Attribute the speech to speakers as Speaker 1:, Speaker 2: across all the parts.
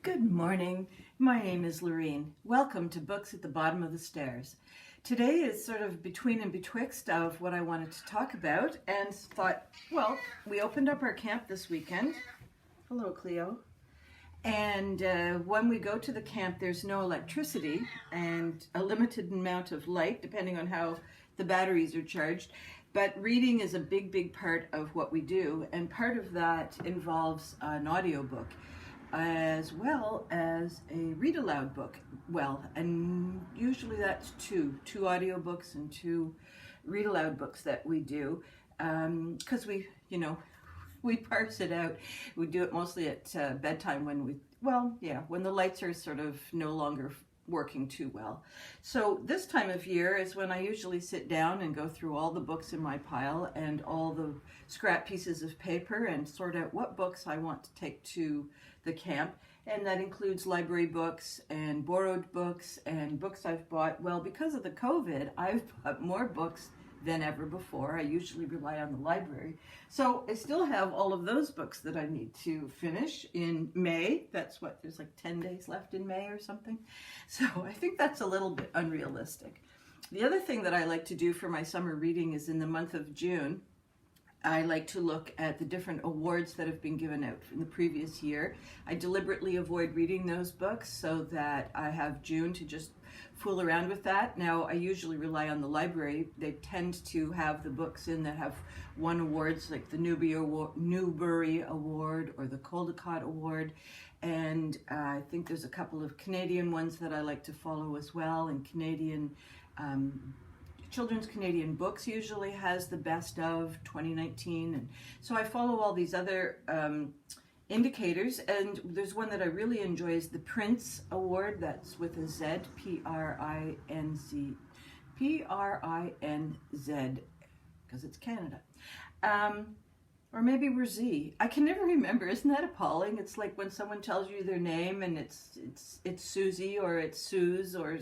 Speaker 1: Good morning. My name is Lorene. Welcome to Books at the Bottom of the Stairs. Today is sort of between and betwixt of what I wanted to talk about, and thought, well, we opened up our camp this weekend. Hello, Cleo. And when we go to the camp, there's no electricity and a limited amount of light, depending on how the batteries are charged. But reading is a big part of what we do, and part of that involves an audiobook, as well as a read aloud book. Well, and usually that's two audiobooks and two read aloud books that we do, because we parse it out. We do it mostly at bedtime when when the lights are sort of no longer working too well. So this time of year is when I usually sit down and go through all the books in my pile and all the scrap pieces of paper and sort out what books I want to take to the camp. And that includes library books and borrowed books and books I've bought. Well, because of the COVID, I've bought more books than ever before. I usually rely on the library. So I still have all of those books that I need to finish in May. That's what, there's like 10 days left in May or something. So I think that's a little bit unrealistic. The other thing that I like to do for my summer reading is in the month of June, I like to look at the different awards that have been given out in the previous year. I deliberately avoid reading those books so that I have June to just fool around with that. Now, I usually rely on the library. They tend to have the books in that have won awards, like the Newbery Award or the Caldecott Award. And I think there's a couple of Canadian ones that I like to follow as well, and Canadian Children's Canadian Books usually has the best of 2019, and so I follow all these other indicators. And there's one that I really enjoy is the Prinz Award. That's with a Z, P-R-I-N-Z, because it's Canada. Or maybe we're Z. I can never remember. Isn't that appalling? It's like when someone tells you their name and it's Susie or it's Suze or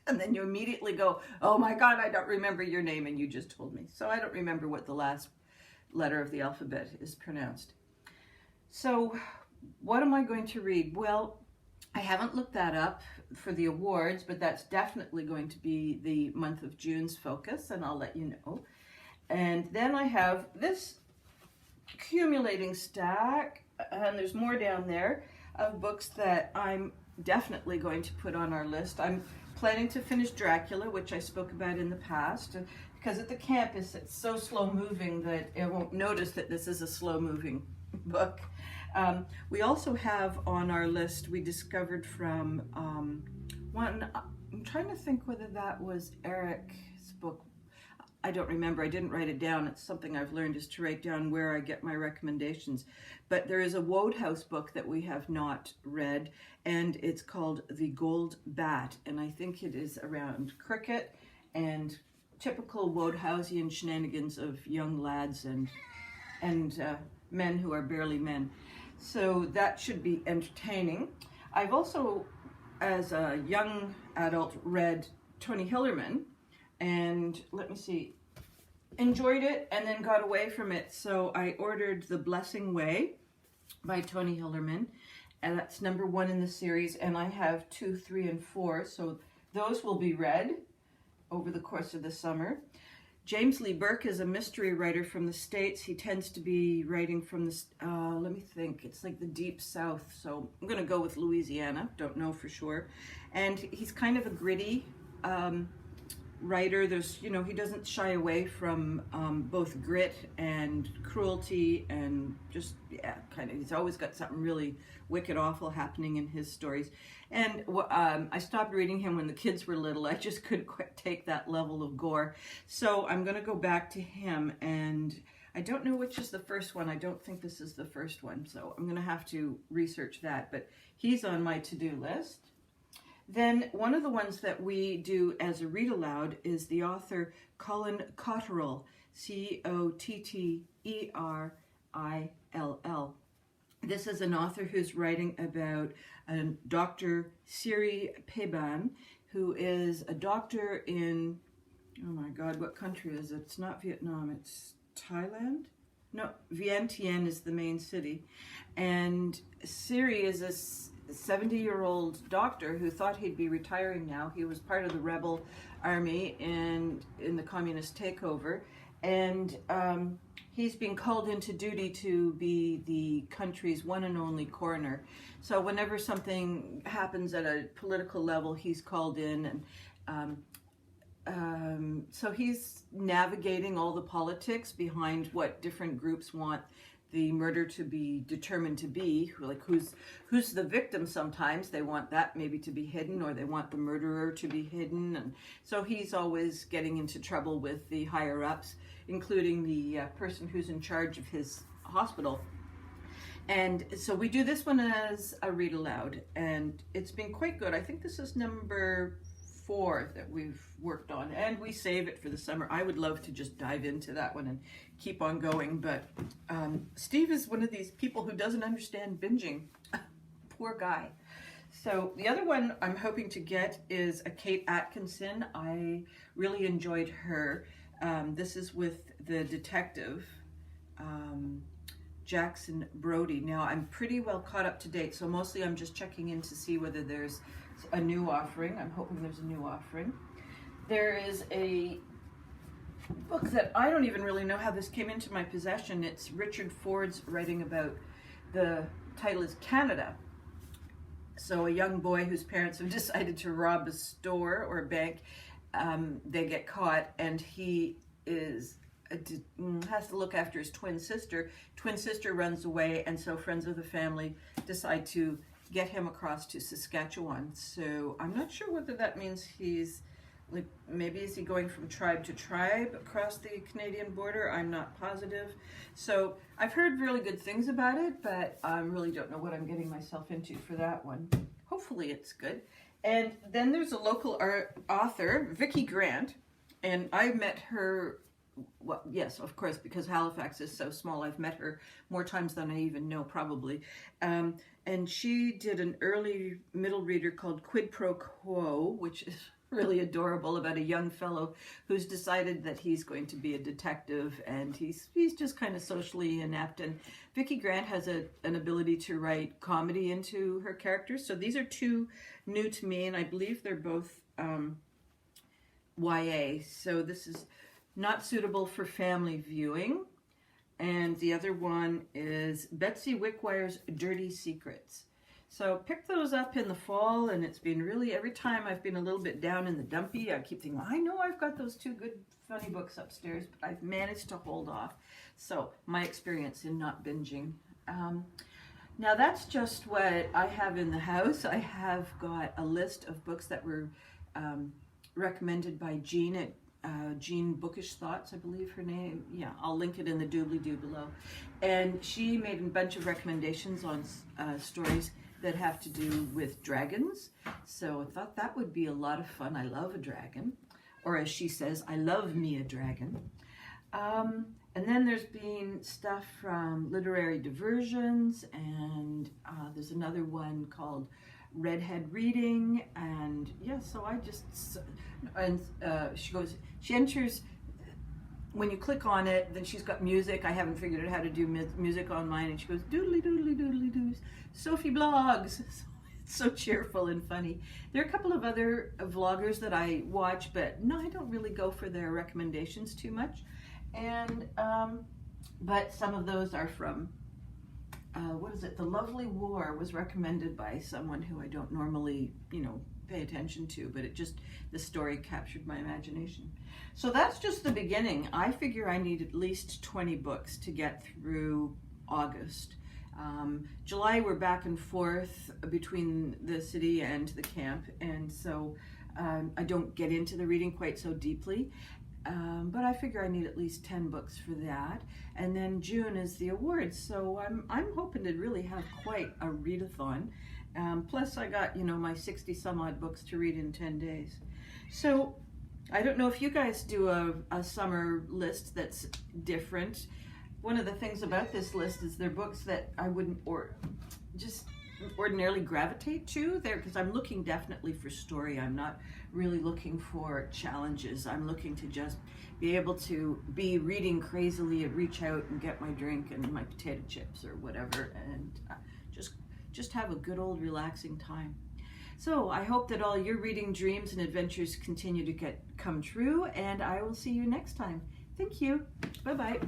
Speaker 1: and then you immediately go, oh my God, I don't remember your name and you just told me. So I don't remember what the last letter of the alphabet is pronounced. So what am I going to read? Well, I haven't looked that up for the awards, but that's definitely going to be the month of June's focus, and I'll let you know. And then I have this accumulating stack, and there's more down there, of books that I'm definitely going to put on our list. I'm planning to finish Dracula, which I spoke about in the past, because at the campus it's so slow moving that I won't notice that this is a slow moving book. We also have on our list, we discovered from one, I'm trying to think whether that was Eric's book. I don't remember. I didn't write it down. It's something I've learned, is to write down where I get my recommendations. But there is a Wodehouse book that we have not read, and it's called The Gold Bat. And I think it is around cricket and typical Wodehousian shenanigans of young lads and men who are barely men. So that should be entertaining. I've also, as a young adult, read Tony Hillerman, and let me see, enjoyed it and then got away from it. So I ordered The Blessing Way by Tony Hillerman, and that's number 1 in the series, and I have 2, 3, and 4, so those will be read over the course of the summer. James Lee Burke is a mystery writer from the States. He tends to be writing from the, let me think, it's like the deep south, so I'm going to go with Louisiana, don't know for sure. And he's kind of a gritty writer. There's, he doesn't shy away from both grit and cruelty and just, he's always got something really wicked awful happening in his stories. And I stopped reading him when the kids were little. I just couldn't quite take that level of gore. So I'm going to go back to him, and I don't know which is the first one. I don't think this is the first one, so I'm going to have to research that, but he's on my to-do list. Then one of the ones that we do as a read aloud is the author Colin Cotterill, Cotterill. This is an author who's writing about Dr. Siri Peiban, who is a doctor in, oh my God, what country is it? It's not Vietnam, it's Thailand? No, Vientiane is the main city. And Siri is 70-year-old doctor who thought he'd be retiring now. He was part of the rebel army and in the communist takeover, and he's been called into duty to be the country's one and only coroner. So whenever something happens at a political level, he's called in, and so he's navigating all the politics behind what different groups want the murder to be determined to be, like who's the victim. Sometimes they want that maybe to be hidden, or they want the murderer to be hidden, and so he's always getting into trouble with the higher ups, including the person who's in charge of his hospital. And so we do this one as a read aloud, and it's been quite good. I think this is number 4 that we've worked on, and we save it for the summer. I would love to just dive into that one and keep on going, but Steve is one of these people who doesn't understand binging. Poor guy. So the other one I'm hoping to get is a Kate Atkinson. I really enjoyed her. This is with the detective Jackson Brody. Now I'm pretty well caught up to date, so mostly I'm just checking in to see whether there's a new offering. I'm hoping there's a new offering. There is a book that I don't even really know how this came into my possession. It's Richard Ford's writing about, the title is Canada. So a young boy whose parents have decided to rob a store or a bank, they get caught, and he has to look after his twin sister. Twin sister runs away, and so friends of the family decide to get him across to Saskatchewan. So I'm not sure whether that means he's, like, maybe is he going from tribe to tribe across the Canadian border? I'm not positive. So I've heard really good things about it, but I really don't know what I'm getting myself into for that one. Hopefully it's good. And then there's a local author, Vicki Grant, and I met her, well, yes, of course, because Halifax is so small, I've met her more times than I even know, probably. And she did an early middle reader called Quid Pro Quo, which is really adorable, about a young fellow who's decided that he's going to be a detective, and he's just kind of socially inept. And Vicki Grant has an ability to write comedy into her characters. So these are 2 new to me, and I believe they're both YA. So this is not suitable for family viewing. And the other one is Betsy Wickwire's Dirty Secrets. So pick those up in the fall, and it's been really, every time I've been a little bit down in the dumpy, I keep thinking, I know I've got those 2 good funny books upstairs, but I've managed to hold off. So my experience in not binging. Now that's just what I have in the house. I have got a list of books that were recommended by Jean at Jean Bookish Thoughts, I believe her name. Yeah, I'll link it in the doobly-doo below. And she made a bunch of recommendations on stories that have to do with dragons. So I thought that would be a lot of fun. I love a dragon. Or as she says, I love me a dragon. And then there's been stuff from Literary Diversions, and there's another one called Redhead Reading, and yeah, so I just, and she enters, when you click on it, then she's got music. I haven't figured out how to do music on mine, and she goes, doodly doodly doodly doos, Sophie blogs. It's so cheerful and funny. There are a couple of other vloggers that I watch, but no, I don't really go for their recommendations too much. And, but some of those are from, what is it? The Lovely War was recommended by someone who I don't normally, pay attention to, but it just, the story captured my imagination. So that's just the beginning. I figure I need at least 20 books to get through August. July we're back and forth between the city and the camp, and so I don't get into the reading quite so deeply. But I figure I need at least 10 books for that. And then June is the awards, so I'm hoping to really have quite a readathon. Plus I got, my 60 some odd books to read in 10 days. So I don't know if you guys do a summer list that's different. One of the things about this list is they're books that I wouldn't just ordinarily gravitate to there, because I'm looking definitely for story. I'm not really looking for challenges. I'm looking to just be able to be reading crazily and reach out and get my drink and my potato chips or whatever, and just have a good old relaxing time. So I hope that all your reading dreams and adventures continue to come true, and I will see you next time. Thank you. Bye-bye.